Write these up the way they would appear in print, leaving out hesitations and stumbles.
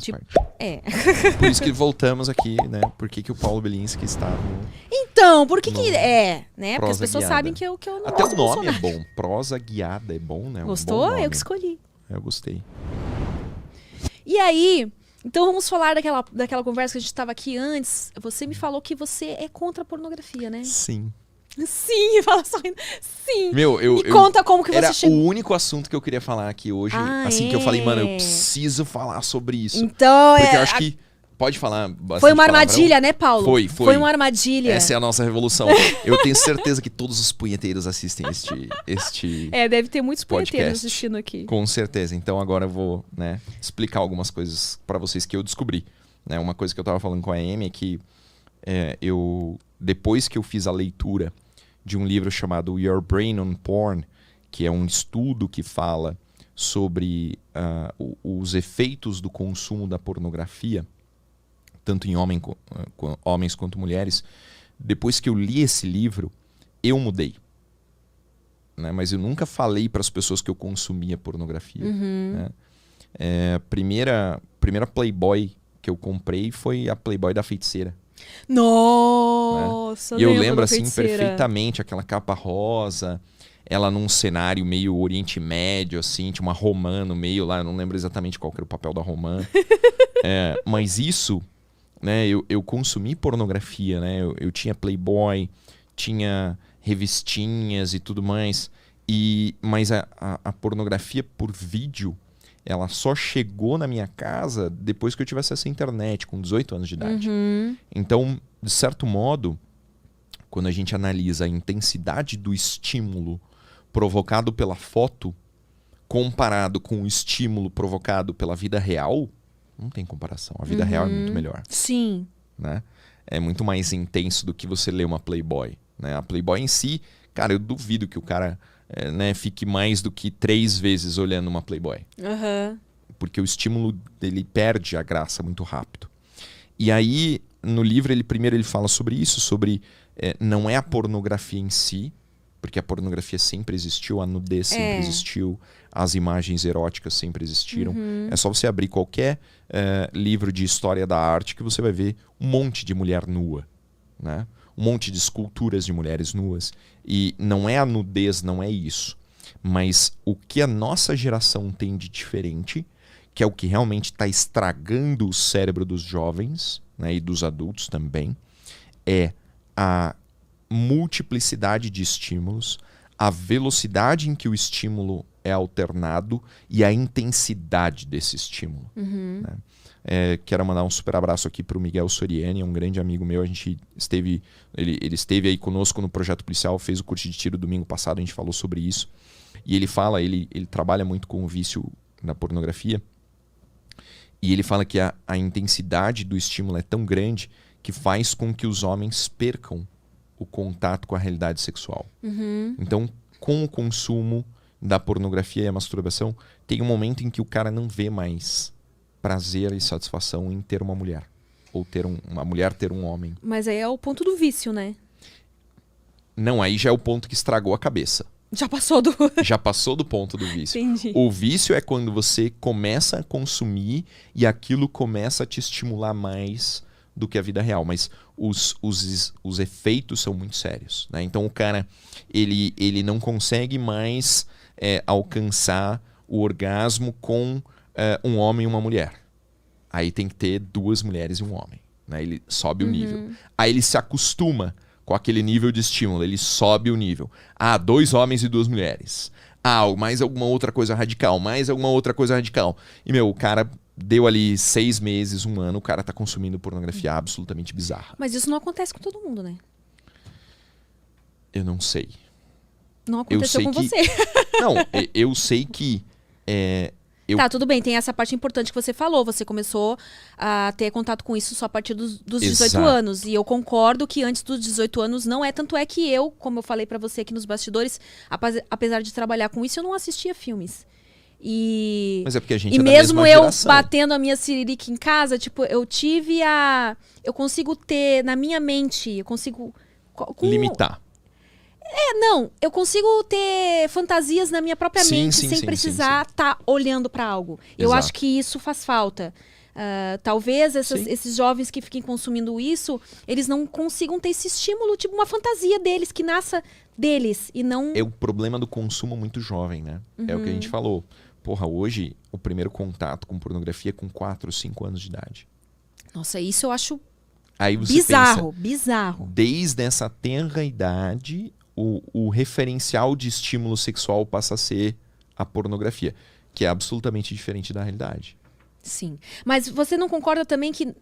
Tipo, parte. é. Por isso que voltamos aqui, né? Por que o Paulo Belinski está no... Então, por que No- né? Porque prosa as pessoas guiada. sabem que eu não Até gosto o do nome é Bolsonaro. bom. Prosa guiada é bom, né? Um Gostou? bom nome. Eu que escolhi. Eu gostei. E aí, então vamos falar daquela conversa que a gente tava aqui antes. Você me falou que você é contra a pornografia, né? Sim. Sim, fala só. Sim. Meu, Me conta como que era você chegou. o único assunto que eu queria falar aqui hoje. Ah, assim que eu falei, mano, eu é. preciso falar sobre isso. Então, Porque eu acho que... Pode falar bastante foi uma palavrão? armadilha, né, Paulo? Foi. Foi uma armadilha. Essa é a nossa revolução. Eu tenho certeza que todos os punheteiros assistem este Deve ter muitos punheteiros podcast. assistindo aqui. Com certeza. Então agora eu vou, né, explicar algumas coisas pra vocês que eu descobri. Né, uma coisa que eu tava falando com a Amy é que depois que eu fiz a leitura de um livro chamado Your Brain on Porn, que é um estudo que fala sobre os efeitos do consumo da pornografia, tanto em homens quanto mulheres, depois que eu li esse livro, eu mudei. Né? Mas eu nunca falei para as pessoas que eu consumia pornografia. Né? A primeira Playboy que eu comprei foi a Playboy da Feiticeira. Nossa, Né? E eu lembro da assim Feiticeira. perfeitamente aquela capa rosa, ela num cenário meio Oriente Médio, assim, tinha uma romã no meio lá, eu não lembro exatamente qual que era o papel da romã. Mas isso, né, eu consumi pornografia, né? Eu tinha Playboy, tinha revistinhas e tudo mais. Mas a pornografia por vídeo, ela só chegou na minha casa depois que eu tivesse essa internet, com 18 anos de idade. Então, de certo modo, quando a gente analisa a intensidade do estímulo provocado pela foto, comparado com o estímulo provocado pela vida real, não tem comparação. A vida real é muito melhor. Sim. Né? É muito mais intenso do que você ler uma Playboy. Né? A Playboy em si, cara, eu duvido que o cara fique mais do que 3 vezes olhando uma Playboy. Porque o estímulo dele perde a graça muito rápido. E aí, no livro, ele fala sobre isso, sobre não é a pornografia em si, porque a pornografia sempre existiu, a nudez sempre existiu, as imagens eróticas sempre existiram. É só você abrir qualquer livro de história da arte que você vai ver um monte de mulher nua, né? Um monte de esculturas de mulheres nuas. E não é a nudez, não é isso. Mas o que a nossa geração tem de diferente, que é o que realmente está estragando o cérebro dos jovens, né, e dos adultos também, é a multiplicidade de estímulos, a velocidade em que o estímulo é alternado e a intensidade desse estímulo. Né? Quero mandar um super abraço aqui para o Miguel Soriani, é um grande amigo meu. Ele esteve aí conosco no Projeto Policial, fez o curso de tiro domingo passado, a gente falou sobre isso. E ele fala, ele trabalha muito com o vício na pornografia, e ele fala que a intensidade do estímulo é tão grande que faz com que os homens percam o contato com a realidade sexual. Então, com o consumo da pornografia e a masturbação, tem um momento em que o cara não vê mais prazer e satisfação em ter uma mulher. Ou ter uma mulher ter um homem. Mas aí é o ponto do vício, né? Não, aí já é o ponto que estragou a cabeça. Já passou do... Já passou do ponto do vício. Entendi. O vício é quando você começa a consumir e aquilo começa a te estimular mais do que a vida real. Mas os efeitos são muito sérios. Né? Então o cara ele não consegue mais alcançar o orgasmo com um homem e uma mulher. Aí tem que ter 2 mulheres e um homem. Né? Ele sobe o nível. Aí ele se acostuma com aquele nível de estímulo, ele sobe o nível. 2 homens e 2 mulheres. Mais alguma outra coisa radical, mais alguma outra coisa radical. E, o cara deu ali 6 meses, 1 ano, o cara tá consumindo pornografia absolutamente bizarra. Mas isso não acontece com todo mundo, né? Eu não sei. Não aconteceu com você. Não, eu sei que... Tá, tudo bem, tem essa parte importante que você falou. Você começou a ter contato com isso só a partir dos 18 anos. E eu concordo que antes dos 18 anos não é. Tanto é que eu, como eu falei pra você aqui nos bastidores, apesar de trabalhar com isso, eu não assistia filmes. Mas é porque a gente e é da mesmo mesma eu geração. batendo a minha siririca em casa, tipo, eu consigo ter na minha mente, eu consigo... Limitar. Não, eu consigo ter fantasias na minha própria mente sem precisar estar olhando pra algo. Eu Exato. acho que isso faz falta. Talvez esses jovens que fiquem consumindo isso, eles não consigam ter esse estímulo, tipo uma fantasia deles, que nasça deles e não... É o problema do consumo muito jovem, né? É o que a gente falou. Porra, hoje o primeiro contato com pornografia é com 4 ou 5 anos de idade. Nossa, isso eu acho Aí você bizarro. Desde essa tenra idade, o referencial de estímulo sexual passa a ser a pornografia, que é absolutamente diferente da realidade. Sim. Mas você não concorda também que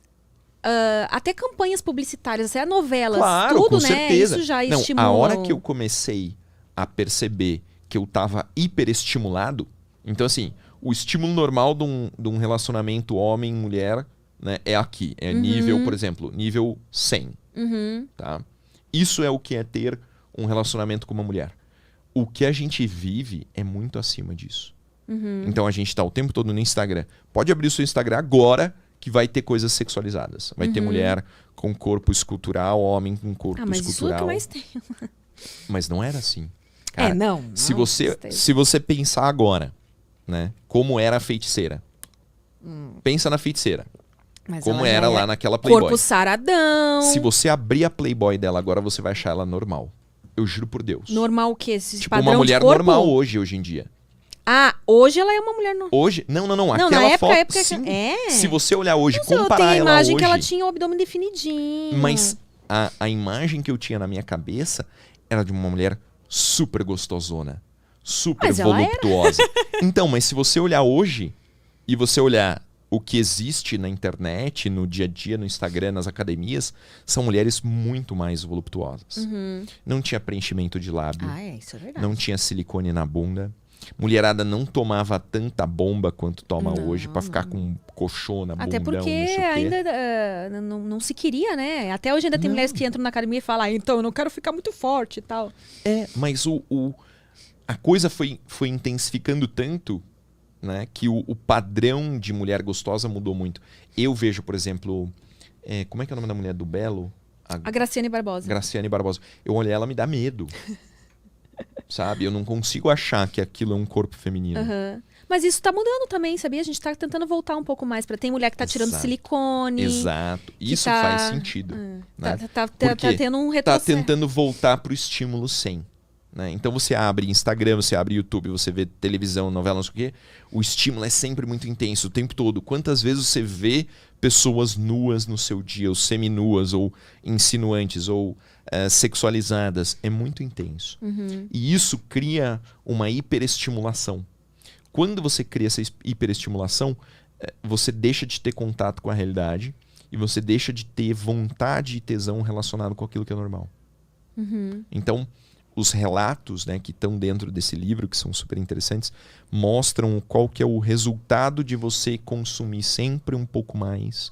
até campanhas publicitárias, até novelas, claro, tudo, com né? certeza. Isso já não, estimula. A hora que eu comecei a perceber que eu estava hiperestimulado, então assim, o estímulo normal de um relacionamento homem-mulher, né, é aqui. É nível, por exemplo, nível 100. Tá? Isso é o que é ter um relacionamento com uma mulher. O que a gente vive é muito acima disso. Então a gente está o tempo todo no Instagram. Pode abrir o seu Instagram agora que vai ter coisas sexualizadas. Vai ter mulher com corpo escultural, homem com corpo mas escultural. Isso é o que mais tem. Mas não era assim. Cara, não. Se você pensar agora, né, como era a feiticeira. Pensa na feiticeira. Mas como era lá naquela Playboy. Corpo saradão. Se você abrir a Playboy dela agora, você vai achar ela normal. Eu juro por Deus. Normal o quê? Tipo uma mulher normal hoje em dia. Hoje ela é uma mulher normal. Hoje? Não. Aquela na época, foto, sim. Se você olhar hoje, comparar ela hoje... Eu tenho a imagem que ela tinha o abdômen definidinho. Mas a imagem que eu tinha na minha cabeça era de uma mulher super gostosona. Super voluptuosa. Então, mas se você olhar hoje e você olhar o que existe na internet, no dia a dia, no Instagram, nas academias, são mulheres muito mais voluptuosas. Não tinha preenchimento de lábio. Isso é verdade. Não tinha silicone na bunda. Mulherada não tomava tanta bomba quanto toma hoje pra ficar com colchona, bundão, até porque não sei o quê. ainda não se queria, né? Até hoje ainda tem mulheres que entram na academia e falam, então eu não quero ficar muito forte e tal. Mas a coisa foi intensificando tanto, né, que o padrão de mulher gostosa mudou muito. Eu vejo, por exemplo, como é que é o nome da mulher do Belo? A Graciane Barbosa. Graciane Barbosa. Eu olhei ela, me dá medo. Sabe? Eu não consigo achar que aquilo é um corpo feminino. Mas isso tá mudando também, sabia? A gente tá tentando voltar um pouco mais. Tem mulher que tá tirando silicone. Exato. Isso faz sentido. Né? Tá tendo um retrocesso. Tá tentando voltar pro estímulo 100. Né? Então você abre Instagram, você abre YouTube, você vê televisão, novela, não sei o quê. O estímulo é sempre muito intenso, o tempo todo. Quantas vezes você vê pessoas nuas no seu dia, ou seminuas, ou insinuantes, ou sexualizadas? É muito intenso. E isso cria uma hiperestimulação. Quando você cria essa hiperestimulação, você deixa de ter contato com a realidade e você deixa de ter vontade e tesão relacionado com aquilo que é normal. Então, os relatos, né, que estão dentro desse livro, que são super interessantes, mostram qual que é o resultado de você consumir sempre um pouco mais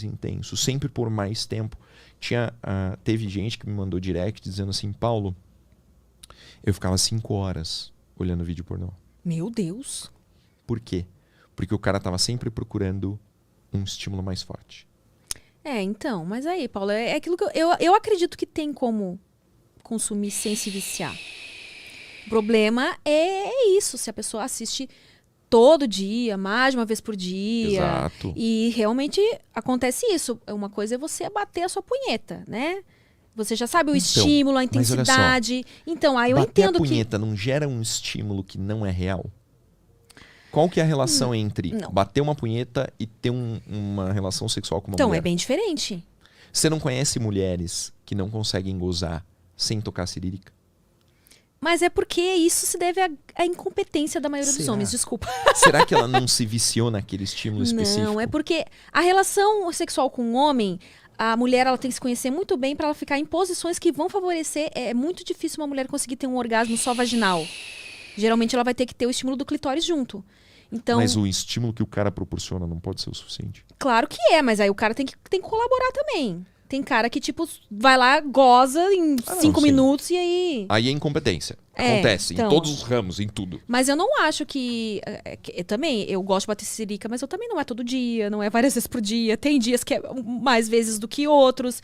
intenso, sempre por mais tempo. Teve gente que me mandou direct dizendo assim, Paulo, eu ficava 5 horas olhando vídeo pornô. Meu Deus! Por quê? Porque o cara estava sempre procurando um estímulo mais forte. Então, mas aí, Paulo, é aquilo que eu acredito que tem como consumir sem se viciar. O problema é isso, se a pessoa assiste todo dia, mais de uma vez por dia. Exato. E realmente acontece isso. Uma coisa é você bater a sua punheta, né? Você já sabe o estímulo, a intensidade. Então, aí eu entendo que... Bater a punheta não gera um estímulo que não é real? Qual que é a relação entre bater uma punheta e ter uma relação sexual com uma mulher? Então, é bem diferente. Você não conhece mulheres que não conseguem gozar sem tocar a cirílica? Mas é porque isso se deve à incompetência da maioria dos homens, desculpa. Será que ela não se viciou naquele estímulo específico? Não, é porque a relação sexual com um homem, a mulher ela tem que se conhecer muito bem para ela ficar em posições que vão favorecer. É muito difícil uma mulher conseguir ter um orgasmo só vaginal. Geralmente ela vai ter que ter o estímulo do clitóris junto. Então, mas o estímulo que o cara proporciona não pode ser o suficiente? Claro que é, mas aí o cara tem que colaborar também. Tem cara que, tipo, vai lá, goza em 5 minutos e aí... Aí é incompetência. Acontece em todos os ramos, em tudo. Mas eu não acho que... eu gosto de bater sirica, mas eu também não é todo dia, não é várias vezes por dia. Tem dias que é mais vezes do que outros.